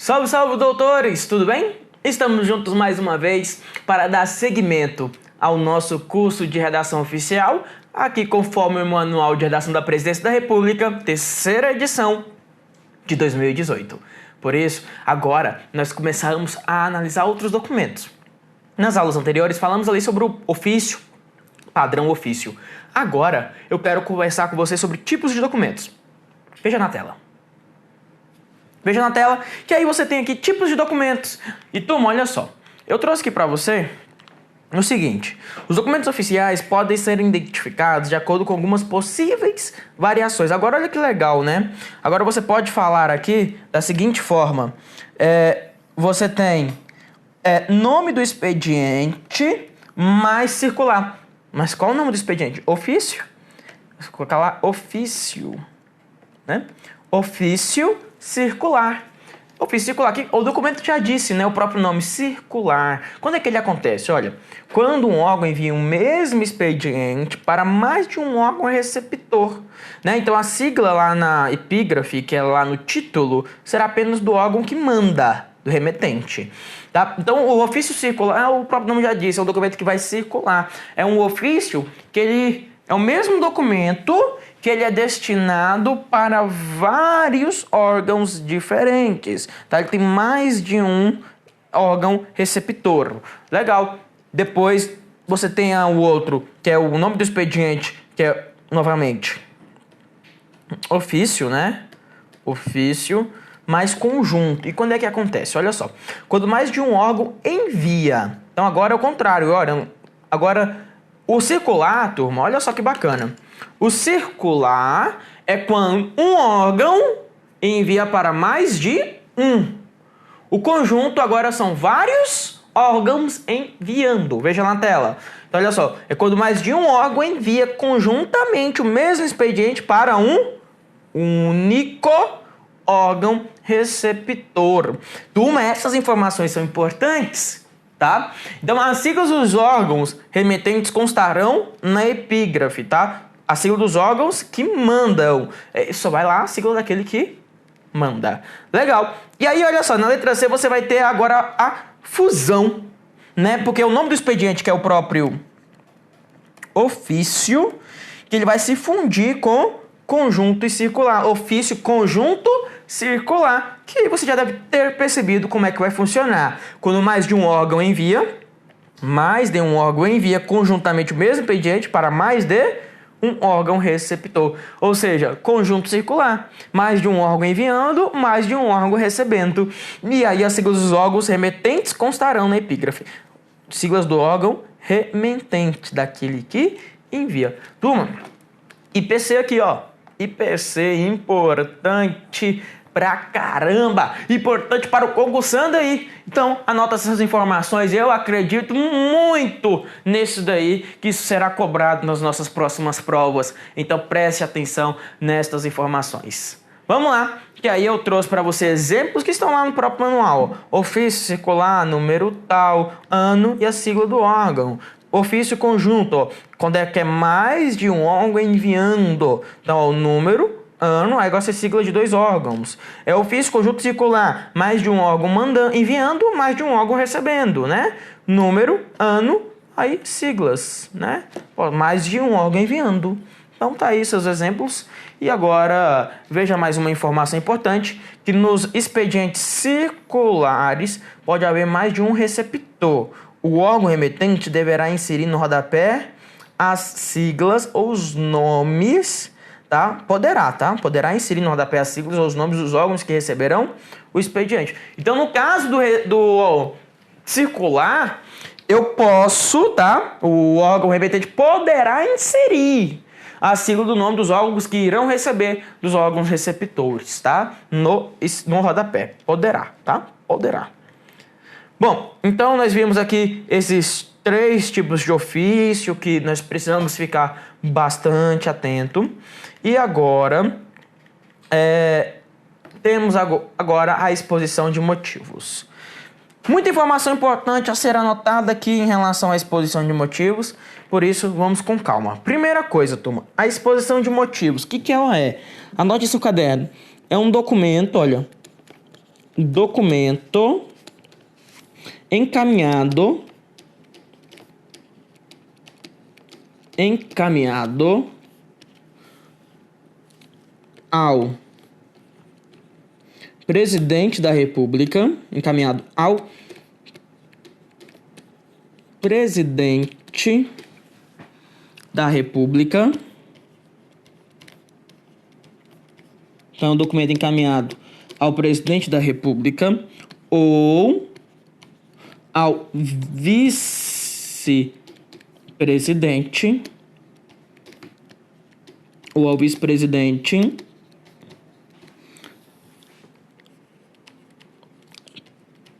Salve, salve, doutores! Tudo bem? Estamos juntos mais uma vez para dar seguimento ao nosso curso de redação oficial, aqui conforme o Manual de Redação da Presidência da República, terceira edição de 2018. Por isso, agora nós começamos a analisar outros documentos. Nas aulas anteriores falamos ali sobre o ofício, padrão ofício. Agora eu quero conversar com você sobre tipos de documentos. Veja na tela. Veja na tela que aí você tem aqui tipos de documentos. E turma, olha só. Eu trouxe aqui para você o seguinte. Os documentos oficiais podem ser identificados de acordo com algumas possíveis variações. Agora olha que legal, né? Agora você pode falar aqui da seguinte forma. Você tem nome do expediente mais circular. Mas qual o nome do expediente? Ofício. Vou colocar lá ofício, né? Ofício circular. Ofício circular, que o documento já disse, né? O próprio nome, circular. Quando é que ele acontece? Olha, quando um órgão envia um mesmo expediente para mais de um órgão receptor, né? Então a sigla lá na epígrafe, que é lá no título, será apenas do órgão que manda, do remetente. Tá? Então o ofício circular, o próprio nome já disse, é um documento que vai circular. É um ofício que ele é o mesmo documento que ele é destinado para vários órgãos diferentes, tá? Ele tem mais de um órgão receptor. Legal. Depois você tem o outro, que é o nome do expediente, que é, novamente, ofício, né? Ofício mais conjunto. E quando é que acontece? Olha só. Quando mais de um órgão envia. Então agora é o contrário. Agora o circular, turma, olha só que bacana. O circular é quando um órgão envia para mais de um. O conjunto agora são vários órgãos enviando. Veja na tela. Então, olha só. É quando mais de um órgão envia conjuntamente o mesmo expediente para um único órgão receptor. Turma, essas informações são importantes, tá? Então, as siglas dos órgãos remetentes constarão na epígrafe, tá? A sigla dos órgãos que mandam. Só vai lá a sigla daquele que manda. Legal. E aí, olha só, na letra C você vai ter agora a fusão, né? Porque o nome do expediente, que é o próprio ofício, que ele vai se fundir com conjunto e circular. Ofício, conjunto, circular. Que você já deve ter percebido como é que vai funcionar. Quando mais de um órgão envia, conjuntamente o mesmo expediente para mais de um órgão receptor, ou seja, conjunto circular, mais de um órgão enviando, mais de um órgão recebendo. E aí as siglas dos órgãos remetentes constarão na epígrafe. Siglas do órgão remetente, daquele que envia. Turma, IPC aqui, ó. IPC importante pra caramba, importante para o concursando aí. Então, anota essas informações. Eu acredito muito nisso daí, que isso será cobrado nas nossas próximas provas. Então, preste atenção nestas informações. Vamos lá, que aí eu trouxe para você exemplos que estão lá no próprio manual. Ofício circular, número tal, ano e a sigla do órgão. Ofício conjunto, ó, quando é que é mais de um órgão enviando. Então, ó, o número, ano, aí gosta de sigla de dois órgãos. É ofício conjunto circular, mais de um órgão enviando, mais de um órgão recebendo, né? Número, ano, aí siglas, né? Mais de um órgão enviando. Então tá aí seus exemplos. E agora veja mais uma informação importante, que nos expedientes circulares pode haver mais de um receptor. O órgão remetente deverá inserir no rodapé as siglas ou os nomes, tá? Poderá inserir no rodapé as siglas ou os nomes dos órgãos que receberão o expediente. Então, no caso do circular, eu posso, tá? O órgão remetente poderá inserir a sigla do nome dos órgãos que irão receber dos órgãos receptores, tá? No rodapé. Poderá, tá? Poderá. Bom, então nós vimos aqui esses 3 tipos de ofício que nós precisamos ficar bastante atento. E agora, temos agora a exposição de motivos. Muita informação importante a ser anotada aqui em relação à exposição de motivos, por isso vamos com calma. Primeira coisa, turma, a exposição de motivos. O que ela é? Anote isso no caderno. É um documento, olha, documento encaminhado ao presidente da República, encaminhado ao presidente da República. Então, documento encaminhado ao presidente da República ou ao vice-presidente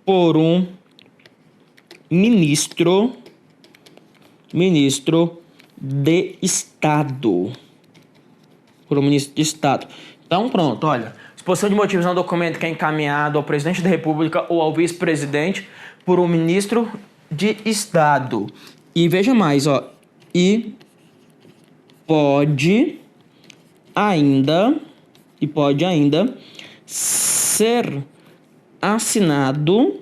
por um ministro de Estado. Por um ministro de Estado. Então, pronto, olha. Exposição de motivos é um documento que é encaminhado ao presidente da República ou ao vice-presidente por um ministro de Estado. E veja mais, ó. E pode ainda ser assinado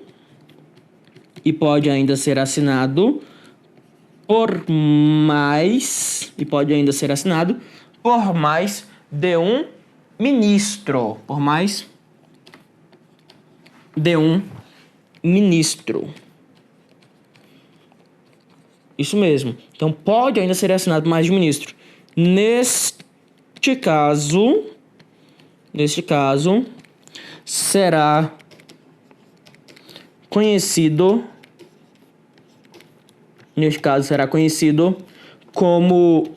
por mais de um ministro. Isso mesmo. Então, pode ainda ser assinado por mais de um ministro. Neste caso, será conhecido como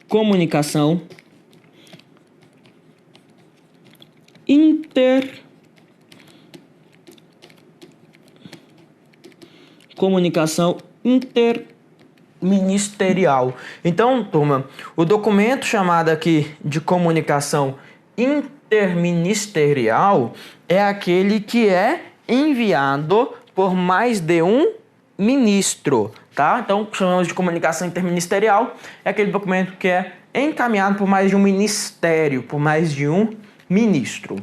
comunicação interministerial. Então, turma, o documento chamado aqui de comunicação interministerial é aquele que é enviado por mais de um ministro, tá? Então, chamamos de comunicação interministerial, é aquele documento que é encaminhado por mais de um ministério, por mais de um ministro.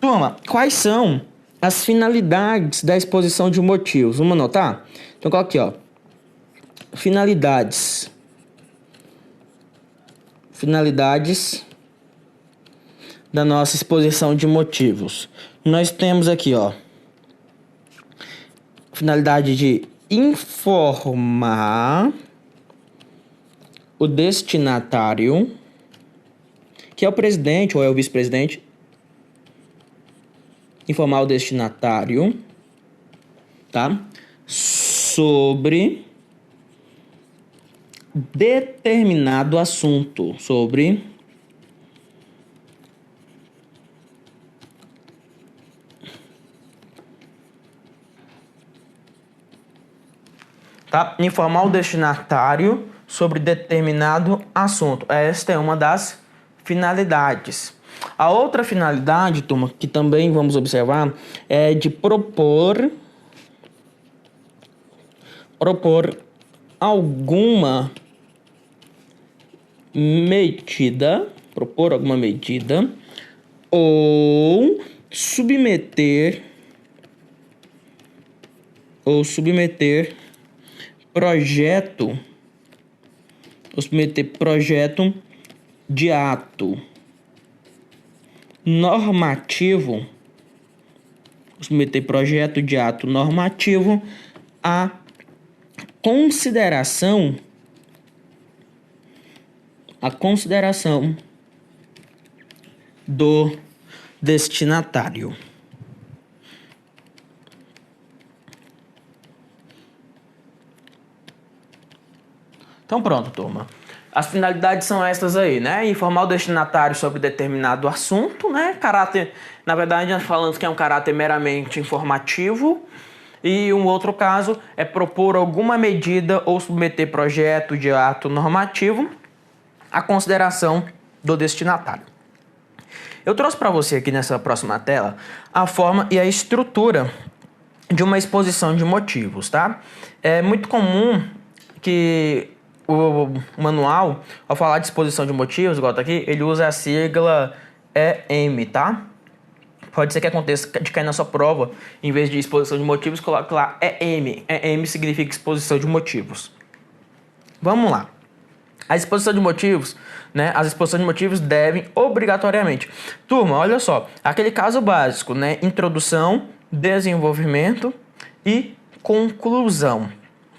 Turma, quais são as finalidades da exposição de motivos? Vamos anotar? Então, coloca aqui, ó. Finalidades da nossa exposição de motivos. Nós temos aqui, ó, finalidade de informar o destinatário, que é o presidente ou é o vice-presidente, informar o destinatário, tá? Sobre determinado assunto, tá? Informar o destinatário sobre determinado assunto. Esta é uma das finalidades. A outra finalidade, turma, que também vamos observar, é de propor alguma medida, ou submeter projeto de ato normativo, à consideração do destinatário. Então pronto, turma. As finalidades são estas aí, né? Informar o destinatário sobre determinado assunto, né? Caráter, na verdade, nós falamos que é um caráter meramente informativo. E um outro caso é propor alguma medida ou submeter projeto de ato normativo à consideração do destinatário. Eu trouxe para você aqui nessa próxima tela a forma e a estrutura de uma exposição de motivos, tá? É muito comum que o manual, ao falar de exposição de motivos, igual tá aqui, ele usa a sigla EM, tá? Pode ser que aconteça de cair na sua prova, em vez de exposição de motivos, coloque lá EM. EM significa exposição de motivos. Vamos lá. A exposição de motivos, né? As exposições de motivos devem obrigatoriamente. Turma, olha só. Aquele caso básico, né? Introdução, desenvolvimento e conclusão.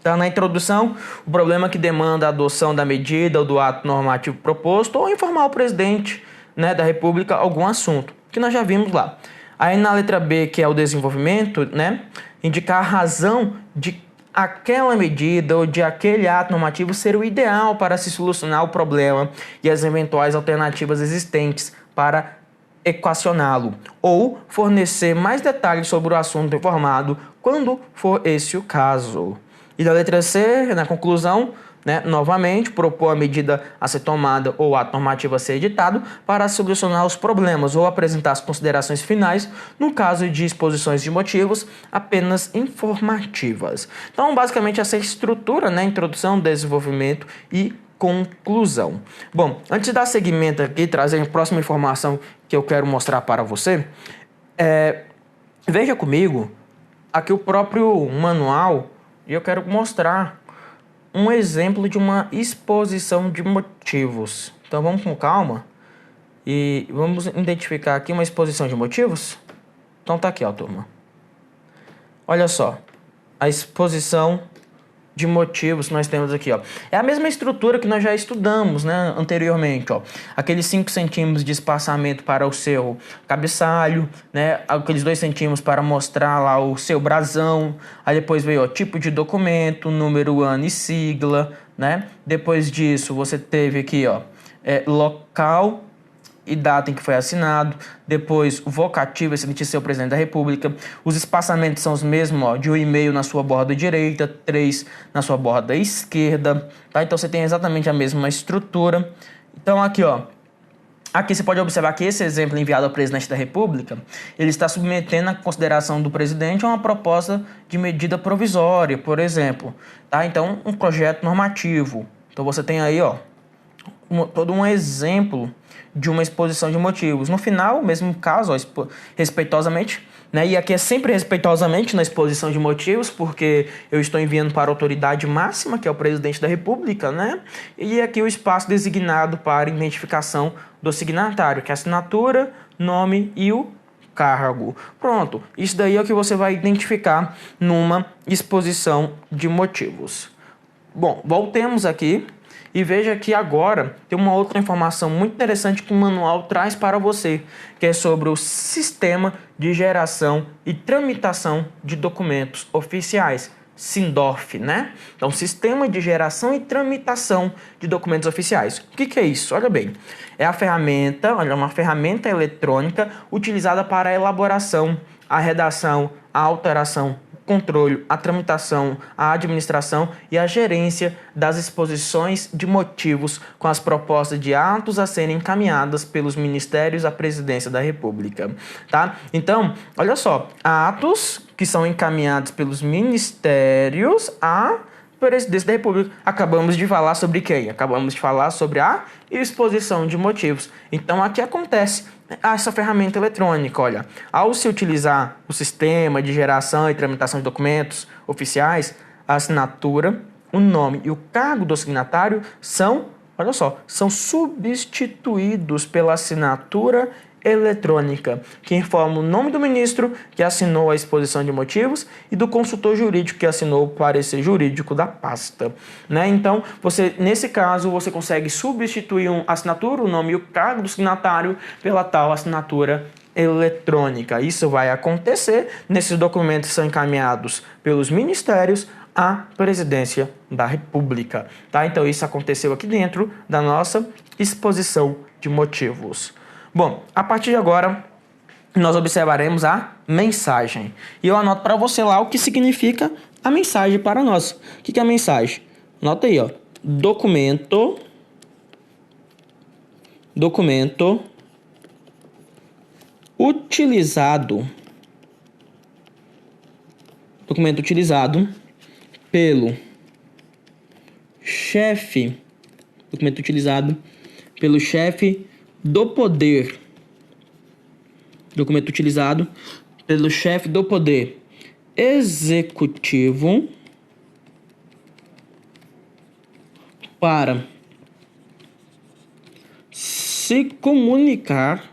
Tá? Na introdução, o problema que demanda a adoção da medida ou do ato normativo proposto ou informar o presidente, né, da República algum assunto, que nós já vimos lá. Aí na letra B, que é o desenvolvimento, né, indicar a razão de aquela medida ou de aquele ato normativo ser o ideal para se solucionar o problema e as eventuais alternativas existentes para equacioná-lo, ou fornecer mais detalhes sobre o assunto informado quando for esse o caso. E da letra C, na conclusão, né, novamente, propor a medida a ser tomada ou ato normativo a ser editado para solucionar os problemas ou apresentar as considerações finais no caso de exposições de motivos apenas informativas. Então, basicamente, essa estrutura, né, introdução, desenvolvimento e conclusão. Bom, antes de dar seguimento aqui, trazer a próxima informação que eu quero mostrar para você, veja comigo aqui o próprio manual e eu quero mostrar um exemplo de uma exposição de motivos. Então vamos com calma e vamos identificar aqui uma exposição de motivos. Então tá aqui, ó, turma. Olha só, a exposição de motivos que nós temos aqui, ó. É a mesma estrutura que nós já estudamos, né, anteriormente, ó. Aqueles 5 centímetros de espaçamento para o seu cabeçalho, né, aqueles 2 centímetros para mostrar lá o seu brasão. Aí depois veio, ó, tipo de documento, número, ano e sigla, né. Depois disso, você teve aqui, ó, local e data em que foi assinado, depois o vocativo, excelentíssimo seu presidente da República, os espaçamentos são os mesmos, ó, de 1,5 na sua borda direita, 3 na sua borda esquerda, tá? Então você tem exatamente a mesma estrutura. Então aqui, ó, aqui você pode observar que esse exemplo enviado ao presidente da República, ele está submetendo a consideração do presidente a uma proposta de medida provisória, por exemplo, tá? Então um projeto normativo. Então você tem aí, ó, todo um exemplo de uma exposição de motivos. No final, mesmo caso, ó, respeitosamente, né? E aqui é sempre respeitosamente na exposição de motivos, porque eu estou enviando para a autoridade máxima, que é o presidente da República, né? E aqui o espaço designado para identificação do signatário, que é a assinatura, nome e o cargo. Pronto, isso daí é o que você vai identificar numa exposição de motivos. Bom, voltemos aqui. E veja que agora tem uma outra informação muito interessante que o manual traz para você, que é sobre o sistema de geração e tramitação de documentos oficiais, SINDOF, né? Então, sistema de geração e tramitação de documentos oficiais. O que é isso? Olha bem, é a ferramenta, olha, uma ferramenta eletrônica utilizada para a elaboração, a redação, a alteração, controle, a tramitação, a administração e a gerência das exposições de motivos com as propostas de atos a serem encaminhadas pelos ministérios à presidência da República, tá? Então, olha só, atos que são encaminhados pelos ministérios à presidência da República. Acabamos de falar sobre quem? Acabamos de falar sobre a exposição de motivos. Então, aqui acontece essa ferramenta eletrônica, olha, ao se utilizar o sistema de geração e tramitação de documentos oficiais, a assinatura, o nome e o cargo do signatário são, olha só, são substituídos pela assinatura eletrônica, que informa o nome do ministro que assinou a exposição de motivos e do consultor jurídico que assinou o parecer jurídico da pasta, né? Então, nesse caso, você consegue substituir a assinatura, o nome e o cargo do signatário pela tal assinatura eletrônica. Isso vai acontecer nesses documentos que são encaminhados pelos ministérios à presidência da República, tá? Então, isso aconteceu aqui dentro da nossa exposição de motivos. Bom, a partir de agora, nós observaremos a mensagem. E eu anoto para você lá o que significa a mensagem para nós. O que é a mensagem? Anota aí, ó. Documento utilizado pelo chefe, documento utilizado pelo chefe do poder, documento utilizado pelo chefe do poder executivo para se comunicar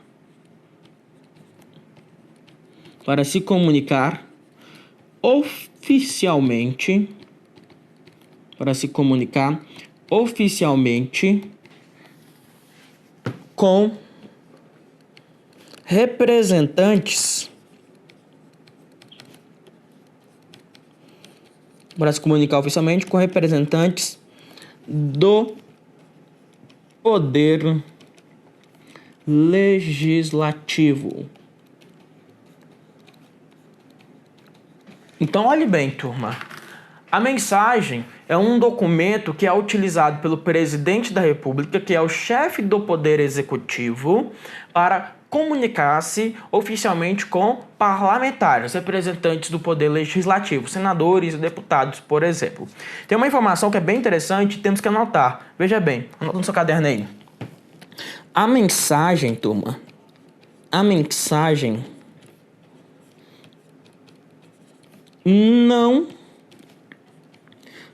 oficialmente com representantes do poder legislativo. Então, olhe bem, turma. A mensagem é um documento que é utilizado pelo presidente da República, que é o chefe do poder executivo, para comunicar-se oficialmente com parlamentares, representantes do poder legislativo, senadores e deputados, por exemplo. Tem uma informação que é bem interessante, temos que anotar. Veja bem, anota no seu caderno aí. A mensagem, turma,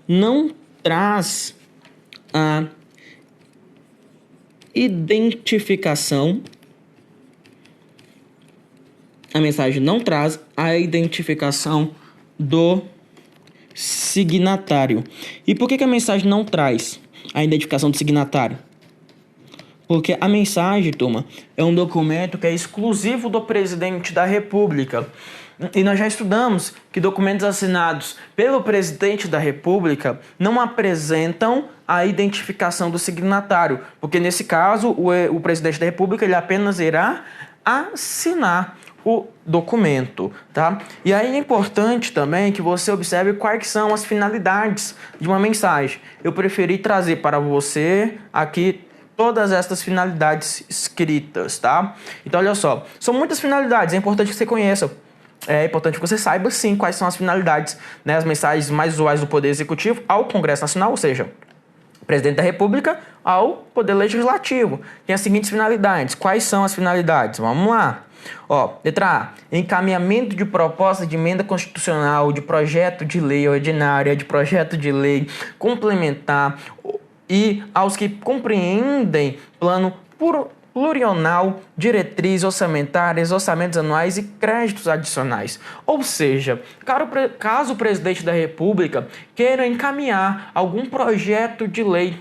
não traz a identificação. A mensagem não traz a identificação do signatário. E por que a mensagem não traz a identificação do signatário? Porque a mensagem, turma, é um documento que é exclusivo do presidente da República. E nós já estudamos que documentos assinados pelo presidente da República não apresentam a identificação do signatário, porque nesse caso o presidente da República ele apenas irá assinar o documento, tá? E aí é importante também que você observe quais são as finalidades de uma mensagem. Eu preferi trazer para você aqui todas estas finalidades escritas, tá? Então olha só, são muitas finalidades, é importante que você conheça. É importante que você saiba, sim, quais são as finalidades, né, as mensagens mais usuais do Poder Executivo ao Congresso Nacional, ou seja, Presidente da República ao Poder Legislativo. Tem as seguintes finalidades. Quais são as finalidades? Vamos lá. Ó, letra A. Encaminhamento de proposta de emenda constitucional, de projeto de lei ordinária, de projeto de lei complementar e aos que compreendem plano plurianual, diretrizes orçamentárias, orçamentos anuais e créditos adicionais. Ou seja, caso o presidente da República queira encaminhar algum projeto de lei,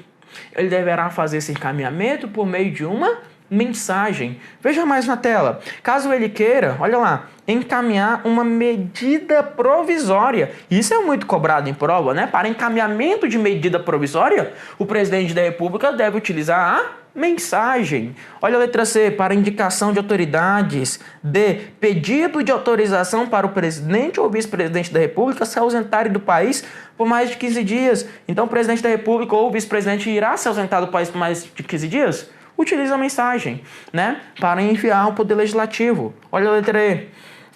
ele deverá fazer esse encaminhamento por meio de uma mensagem. Veja mais na tela. Caso ele queira, olha lá, encaminhar uma medida provisória. Isso é muito cobrado em prova, né? Para encaminhamento de medida provisória, o presidente da República deve utilizar a mensagem. Olha a letra C, para indicação de autoridades. D, pedido de autorização para o presidente ou vice-presidente da República se ausentarem do país por mais de 15 dias. Então, o presidente da República ou o vice-presidente irá se ausentar do país por mais de 15 dias? Utiliza a mensagem, né, para enviar ao Poder Legislativo. Olha a letra E,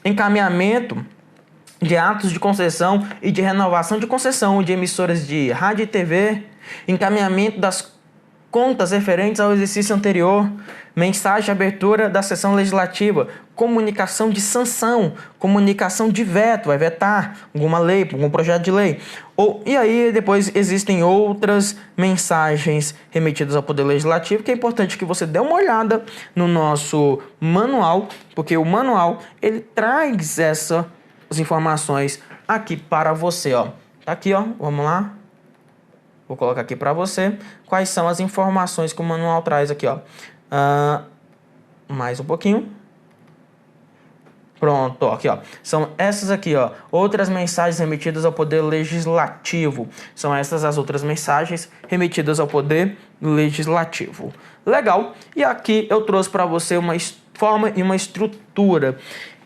encaminhamento de atos de concessão e de renovação de concessão de emissoras de rádio e TV, encaminhamento das contas referentes ao exercício anterior, mensagem de abertura da sessão legislativa, comunicação de sanção, comunicação de veto, vai vetar alguma lei, algum projeto de lei. E aí depois existem outras mensagens remetidas ao Poder Legislativo, que é importante que você dê uma olhada no nosso manual, porque o manual ele traz essas informações aqui para você, ó. Tá aqui, ó, vamos lá. Vou colocar aqui para você quais são as informações que o manual traz aqui, ó. Mais um pouquinho. Pronto, ó, aqui, ó. São essas aqui, ó. Outras mensagens remetidas ao Poder Legislativo. São essas as outras mensagens remetidas ao Poder Legislativo. Legal. E aqui eu trouxe para você uma forma e uma estrutura.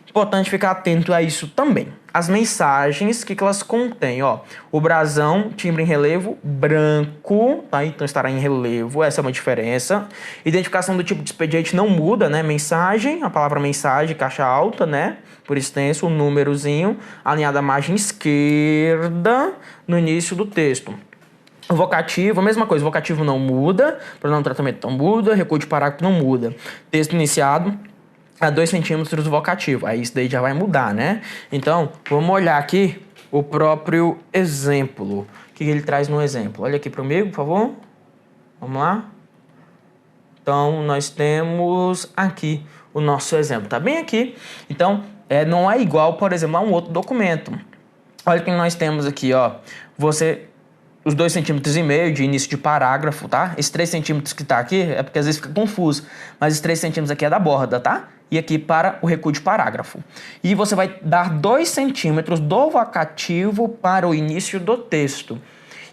Importante ficar atento a isso também. As mensagens, o que elas contêm? Ó, o brasão, timbre em relevo, branco, tá? Então estará em relevo, essa é uma diferença. Identificação do tipo de expediente não muda, né? Mensagem, a palavra mensagem, caixa alta, né? Por extenso, um númerozinho, alinhado à margem esquerda no início do texto. O vocativo, a mesma coisa, o vocativo não muda, pronome tratamento não muda, recuo de parágrafo não muda. Texto iniciado a 2 centímetros do vocativo, aí isso daí já vai mudar, né? Então, vamos olhar aqui o próprio exemplo. O que ele traz no exemplo? Olha aqui comigo, por favor. Vamos lá. Então, nós temos aqui o nosso exemplo, tá bem aqui. Então, não é igual, por exemplo, a um outro documento. Olha o que nós temos aqui, ó. Os 2,5 centímetros de início de parágrafo, tá? Esses 3 centímetros que tá aqui é porque às vezes fica confuso. Mas esses 3 centímetros aqui é da borda, tá? E aqui para o recuo de parágrafo. E você vai dar 2 centímetros do vocativo para o início do texto.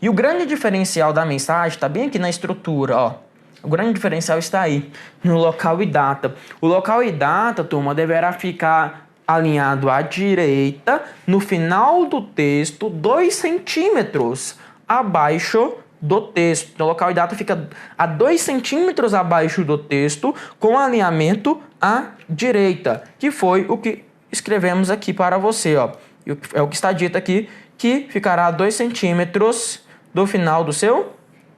E o grande diferencial da mensagem está bem aqui na estrutura, ó. O grande diferencial está aí, no local e data. O local e data, turma, deverá ficar alinhado à direita, no final do texto, 2 centímetros abaixo do texto. Então, o local e data fica a 2 centímetros abaixo do texto, com alinhamento à direita, que foi o que escrevemos aqui para você, ó. É o que está dito aqui, que ficará a 2 centímetros do final do seu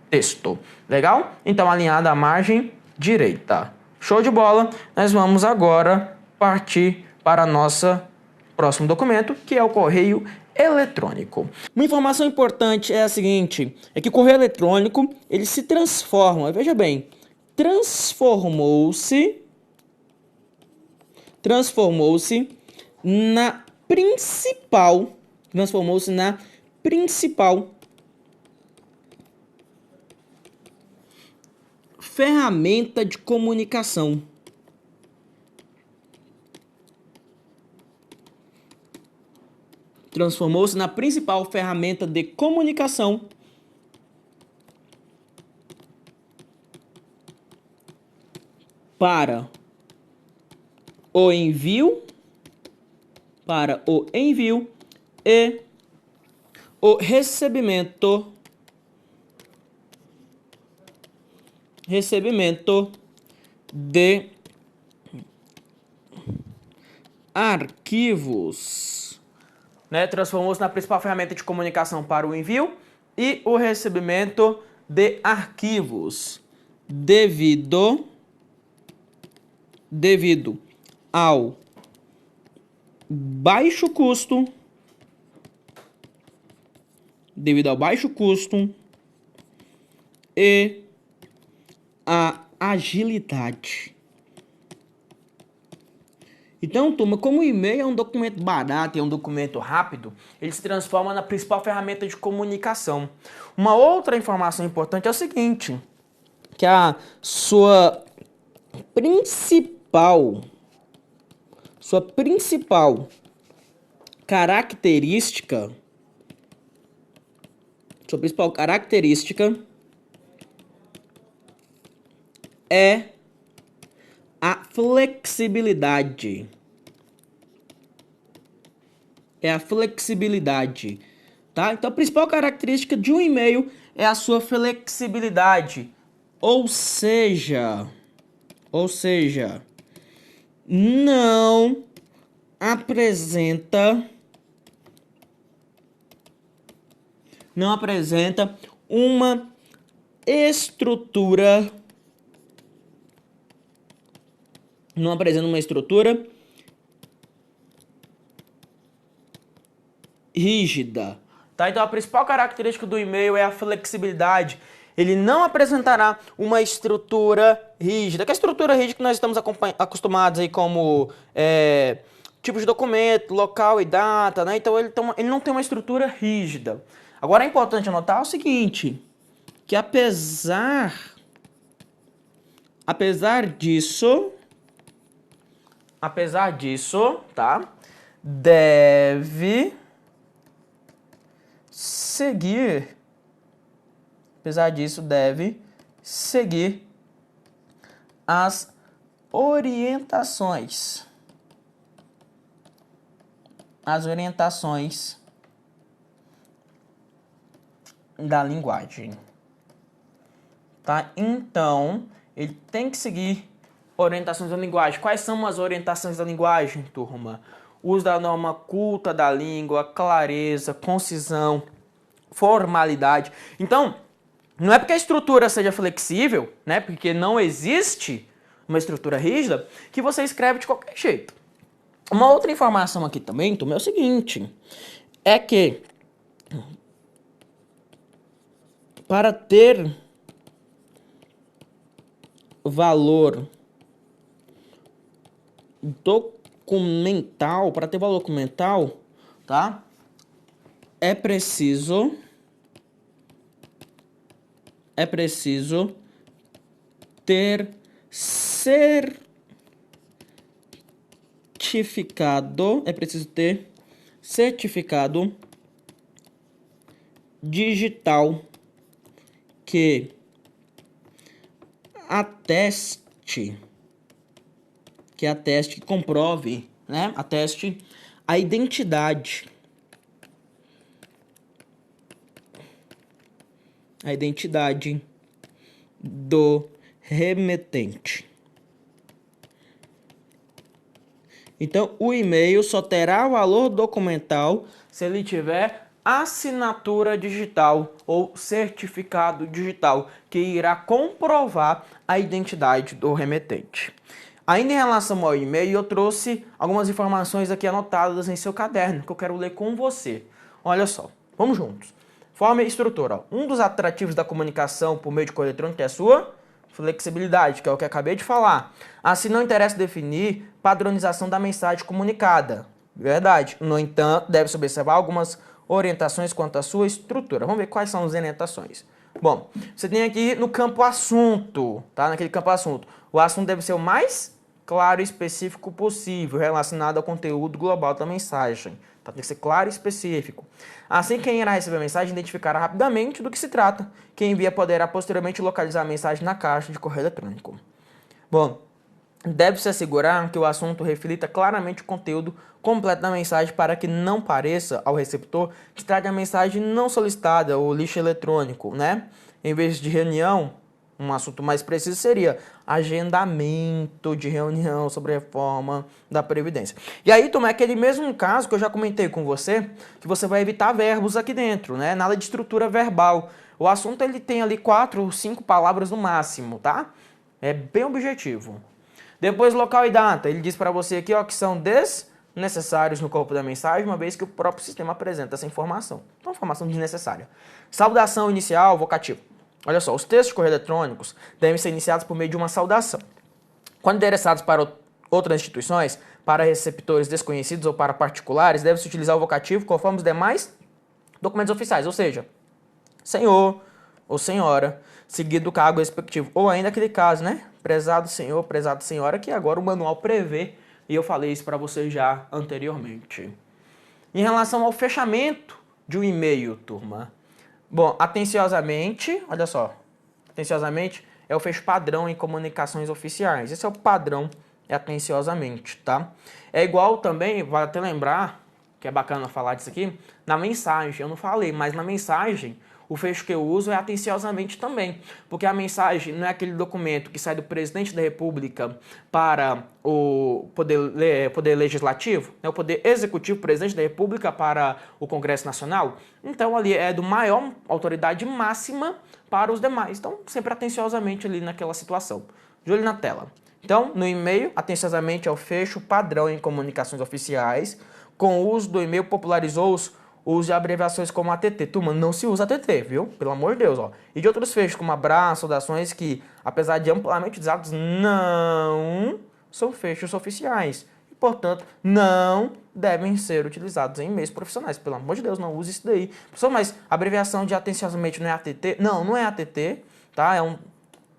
texto. Legal? Então, alinhada à margem direita. Show de bola! Nós vamos agora partir para nosso próximo documento, que é o correio eletrônico. Uma informação importante é a seguinte, é que o correio eletrônico, ele se transforma, veja bem, transformou-se na principal ferramenta de comunicação. Transformou-se na principal ferramenta de comunicação para o envio e o recebimento de arquivos, né? Transformou-se na principal ferramenta de comunicação para o envio e o recebimento de arquivos, devido ao baixo custo e a agilidade. Então, turma, como o e-mail é um documento barato e é um documento rápido, ele se transforma na principal ferramenta de comunicação. Uma outra informação importante é o seguinte, que a sua principal característica é a flexibilidade. Tá? Então, a principal característica de um e-mail é a sua flexibilidade. Ou seja, não apresenta uma estrutura rígida, tá? Então a principal característica do e-mail é a flexibilidade. Ele não apresentará uma estrutura rígida. Que é a estrutura rígida que nós estamos acostumados aí como tipo de documento, local e data, né? Então ele não tem uma estrutura rígida. Agora é importante anotar o seguinte, que apesar disso, tá? Deve seguir as orientações da linguagem, tá? Então, ele tem que seguir orientações da linguagem. Quais são as orientações da linguagem, turma? Uso da norma culta da língua, clareza, concisão, formalidade. Então, não é porque a estrutura seja flexível, né, porque não existe uma estrutura rígida, que você escreve de qualquer jeito. Uma outra informação aqui também, turma, é o seguinte, é que para ter valor documental, tá? É preciso ter certificado digital que que comprove, né? Ateste a identidade do remetente. Então, o e-mail só terá valor documental se ele tiver assinatura digital ou certificado digital, que irá comprovar a identidade do remetente. Ainda em relação ao e-mail, eu trouxe algumas informações aqui anotadas em seu caderno, que eu quero ler com você. Olha só, vamos juntos. Forma e estrutura. Ó. Um dos atrativos da comunicação por meio de correio eletrônico é a sua flexibilidade, que é o que eu acabei de falar. Assim, não interessa definir padronização da mensagem comunicada. Verdade. No entanto, deve-se observar algumas orientações quanto à sua estrutura. Vamos ver quais são as orientações. Bom, você tem aqui no campo assunto, tá? Naquele campo assunto. O assunto deve ser o mais claro e específico possível, relacionado ao conteúdo global da mensagem. Tá? Tem que ser claro e específico. Assim, quem irá receber a mensagem identificará rapidamente do que se trata. Quem envia poderá posteriormente localizar a mensagem na caixa de correio eletrônico. Bom, deve-se assegurar que o assunto reflita claramente o conteúdo completo da mensagem para que não pareça ao receptor que trata a mensagem não solicitada ou lixo eletrônico, né? Em vez de reunião, um assunto mais preciso seria agendamento de reunião sobre a reforma da Previdência. E aí, Tom, é aquele mesmo caso que eu já comentei com você, que você vai evitar verbos aqui dentro, né? Nada de estrutura verbal. O assunto ele tem ali 4 ou 5 palavras no máximo, tá? É bem objetivo. Depois, local e data. Ele diz para você aqui, ó, que são desnecessários no corpo da mensagem, uma vez que o próprio sistema apresenta essa informação. Então, informação desnecessária. Saudação inicial, vocativo. Olha só, os textos de correio eletrônicos devem ser iniciados por meio de uma saudação. Quando endereçados para outras instituições, para receptores desconhecidos ou para particulares, deve-se utilizar o vocativo conforme os demais documentos oficiais, ou seja, senhor ou senhora, seguido do cargo respectivo. Ou ainda aquele caso, né? Prezado senhor, prezado senhora, que agora o manual prevê, e eu falei isso para você já anteriormente. Em relação ao fechamento de um e-mail, turma. Bom, atenciosamente, olha só, atenciosamente é o fecho padrão em comunicações oficiais. Esse é o padrão, é atenciosamente, tá? É igual também, vale até lembrar, que é bacana falar disso aqui, na mensagem, eu não falei, mas na mensagem, o fecho que eu uso é atenciosamente também, porque a mensagem não é aquele documento que sai do presidente da República para o poder legislativo, né, o poder executivo, presidente da República para o Congresso Nacional. Então ali é do maior autoridade máxima para os demais. Então sempre atenciosamente ali naquela situação. De olho na tela. Então no e-mail, atenciosamente é o fecho padrão em comunicações oficiais. Com o uso do e-mail popularizou-os o uso de abreviações como ATT. Turma, não se usa ATT, viu? Pelo amor de Deus, ó. E de outros fechos, como abraço, saudações, que, apesar de amplamente utilizados, não são fechos oficiais. E, portanto, não devem ser utilizados em e-mails profissionais. Pelo amor de Deus, não use isso daí. Professor, mas a abreviação de atenciosamente não é ATT? Não, não é ATT, tá? É um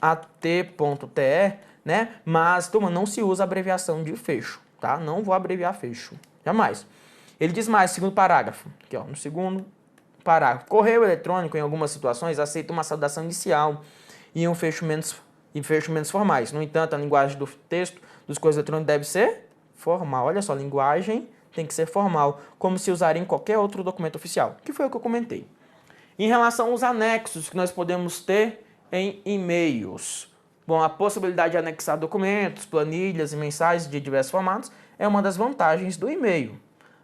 AT.TE, né? Mas, turma, não se usa abreviação de fecho, tá? Não vou abreviar fecho. Jamais. Ele diz mais, segundo parágrafo, aqui ó, no segundo parágrafo. Correio eletrônico, em algumas situações, aceita uma saudação inicial e um fecho menos formais. No entanto, a linguagem do texto dos correios eletrônicos deve ser formal. Olha só, a linguagem tem que ser formal, como se usaria em qualquer outro documento oficial, que foi o que eu comentei. Em relação aos anexos que nós podemos ter em e-mails. Bom, a possibilidade de anexar documentos, planilhas e mensagens de diversos formatos é uma das vantagens do e-mail.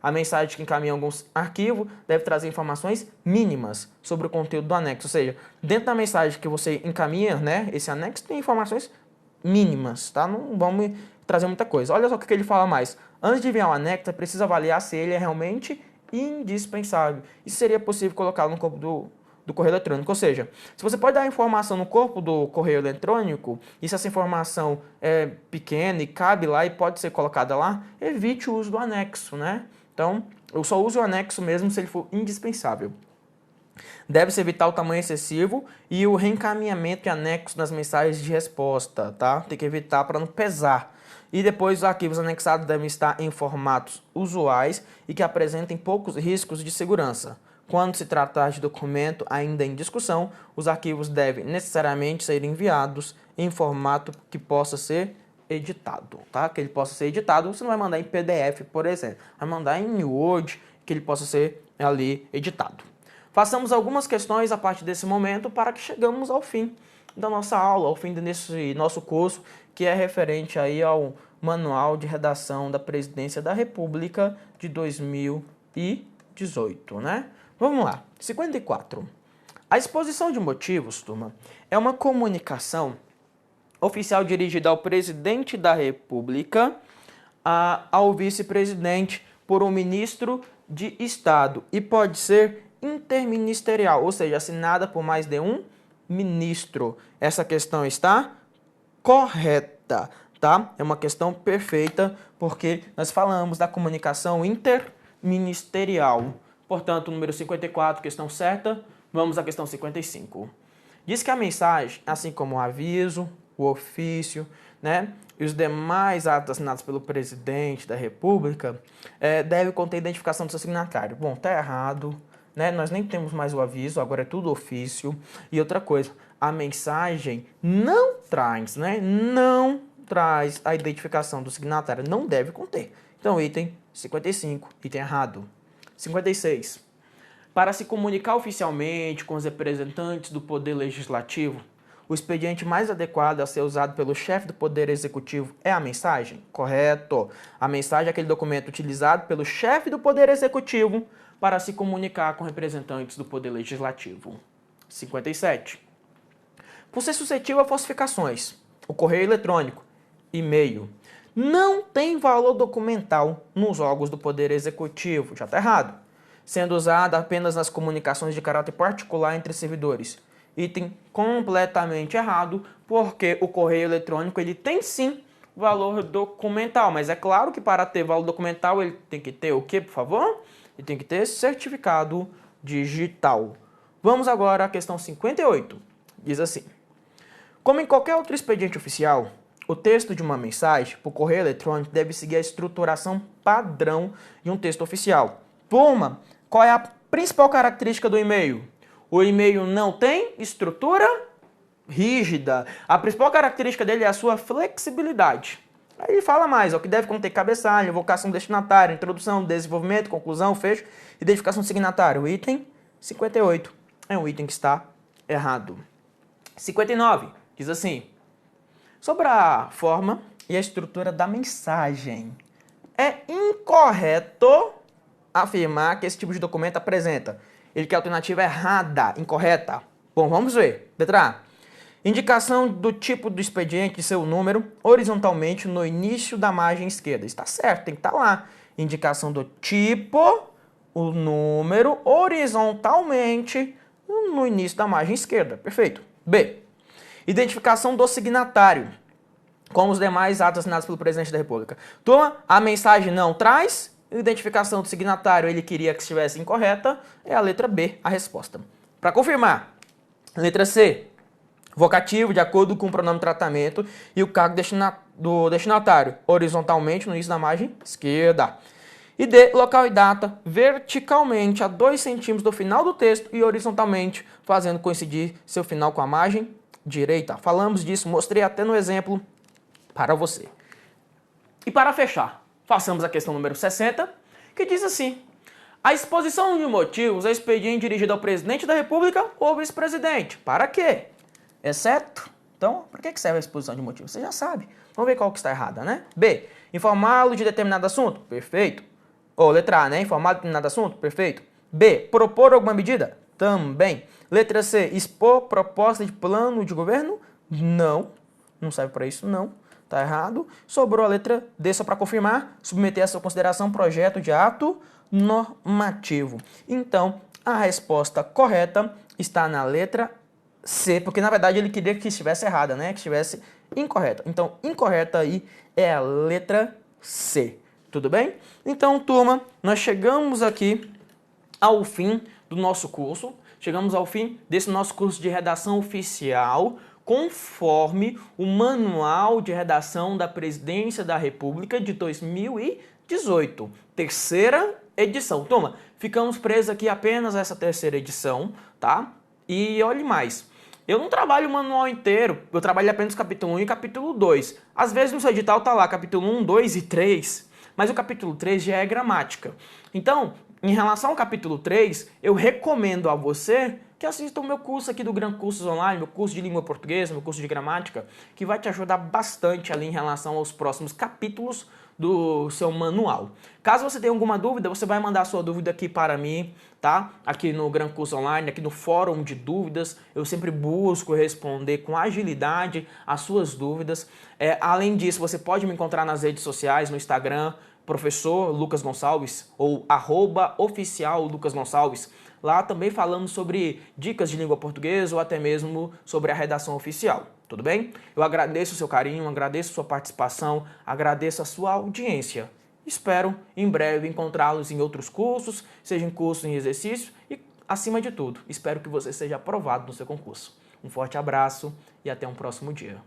A mensagem que encaminha alguns arquivos deve trazer informações mínimas sobre o conteúdo do anexo. Ou seja, dentro da mensagem que você encaminha, né, esse anexo tem informações mínimas, tá? Não vamos trazer muita coisa. Olha só o que ele fala mais. Antes de enviar o anexo, é preciso avaliar se ele é realmente indispensável. Isso seria possível colocar no corpo do correio eletrônico. Ou seja, se você pode dar a informação no corpo do correio eletrônico, e se essa informação é pequena e cabe lá e pode ser colocada lá, evite o uso do anexo, né? Então, eu só uso o anexo mesmo se ele for indispensável. Deve-se evitar o tamanho excessivo e o reencaminhamento de anexos nas mensagens de resposta, tá? Tem que evitar para não pesar. E depois os arquivos anexados devem estar em formatos usuais e que apresentem poucos riscos de segurança. Quando se tratar de documento ainda em discussão, os arquivos devem necessariamente ser enviados em formato que possa ser editado, tá? Que ele possa ser editado, você não vai mandar em PDF, por exemplo. Vai mandar em Word, que ele possa ser ali editado. Façamos algumas questões a partir desse momento para que chegamos ao fim da nossa aula, ao fim desse nosso curso, que é referente aí ao Manual de Redação da Presidência da República de 2018, né? Vamos lá. 54. A exposição de motivos, turma, é uma comunicação oficial dirigida ao presidente da República, ao vice-presidente, por um ministro de Estado e pode ser interministerial, ou seja, assinada por mais de um ministro. Essa questão está correta, tá? É uma questão perfeita, porque nós falamos da comunicação interministerial. Portanto, número 54, questão certa. Vamos à questão 55. Diz que a mensagem, assim como o aviso, o ofício, né, e os demais atos assinados pelo presidente da República, deve conter identificação do seu signatário. Bom, tá errado, né? Nós nem temos mais o aviso, agora é tudo ofício. E outra coisa, a mensagem não traz, né? Não traz a identificação do signatário, não deve conter. Então, item 55, item errado. 56. Para se comunicar oficialmente com os representantes do Poder Legislativo, o expediente mais adequado a ser usado pelo chefe do Poder Executivo é a mensagem? Correto. A mensagem é aquele documento utilizado pelo chefe do Poder Executivo para se comunicar com representantes do Poder Legislativo. 57. Por ser suscetível a falsificações, o correio eletrônico, e-mail, não tem valor documental nos órgãos do Poder Executivo. Já está errado. Sendo usado apenas nas comunicações de caráter particular entre servidores. Item completamente errado, porque o correio eletrônico ele tem sim valor documental, mas é claro que para ter valor documental ele tem que ter o quê, por favor? Ele tem que ter certificado digital. Vamos agora à questão 58. Diz assim: como em qualquer outro expediente oficial, o texto de uma mensagem por correio eletrônico deve seguir a estruturação padrão de um texto oficial. Turma, qual é a principal característica do e-mail? O e-mail não tem estrutura rígida. A principal característica dele é a sua flexibilidade. Aí ele fala mais, ó, que deve conter cabeçalho, invocação do destinatário, introdução, desenvolvimento, conclusão, fecho, identificação do signatário. O item 58 é um item que está errado. 59 diz assim: sobre a forma e a estrutura da mensagem, é incorreto afirmar que esse tipo de documento apresenta. Ele quer a alternativa errada, incorreta. Bom, vamos ver. Letra A. Indicação do tipo do expediente e seu número horizontalmente no início da margem esquerda. Está certo, tem que estar lá. Indicação do tipo, o número horizontalmente no início da margem esquerda. Perfeito. B. Identificação do signatário, como os demais atos assinados pelo presidente da República. Turma, a mensagem não traz identificação do signatário, ele queria que estivesse incorreta, é a letra B, a resposta. Para confirmar, letra C, vocativo de acordo com o pronome tratamento e o cargo do destinatário, horizontalmente no início da margem esquerda. E D, local e data, verticalmente a 2 centímetros do final do texto e horizontalmente, fazendo coincidir seu final com a margem direita. Falamos disso, mostrei até no exemplo para você. E para fechar, façamos a questão número 60, que diz assim: a exposição de motivos é expediente dirigido ao presidente da República ou vice-presidente. Para quê? Exceto. Então, para que serve a exposição de motivos? Você já sabe. Vamos ver qual que está errada, né? B. Informá-lo de determinado assunto. Perfeito. Ou letra A, né? Informar determinado assunto? Perfeito. B. Propor alguma medida? Também. Letra C. Expor proposta de plano de governo? Não. Não serve para isso, não. Tá errado. Sobrou a letra D só para confirmar. Submeter a sua consideração projeto de ato normativo. Então, a resposta correta está na letra C, porque na verdade ele queria que estivesse errada, né? Que estivesse incorreta. Então, incorreta aí é a letra C. Tudo bem? Então, turma, nós chegamos aqui ao fim do nosso curso. Chegamos ao fim desse nosso curso de redação oficial, conforme o Manual de Redação da Presidência da República de 2018. Terceira edição. Turma, ficamos presos aqui apenas a essa terceira edição, tá? E olhe mais. Eu não trabalho o manual inteiro, eu trabalho apenas capítulo 1 e capítulo 2. Às vezes no seu edital tá lá capítulo 1, 2 e 3, mas o capítulo 3 já é gramática. Então, em relação ao capítulo 3, eu recomendo a você que assista o meu curso aqui do Gran Cursos Online, meu curso de língua portuguesa, meu curso de gramática, que vai te ajudar bastante ali em relação aos próximos capítulos do seu manual. Caso você tenha alguma dúvida, você vai mandar a sua dúvida aqui para mim, tá? Aqui no Gran Curso Online, aqui no fórum de dúvidas, eu sempre busco responder com agilidade as suas dúvidas. Além disso, você pode me encontrar nas redes sociais, no Instagram, professor Lucas Gonçalves ou @oficial Lucas Gonçalves. Lá também falamos sobre dicas de língua portuguesa ou até mesmo sobre a redação oficial. Tudo bem? Eu agradeço o seu carinho, agradeço a sua participação, agradeço a sua audiência. Espero em breve encontrá-los em outros cursos, seja em cursos em exercício e, acima de tudo, espero que você seja aprovado no seu concurso. Um forte abraço e até um próximo dia.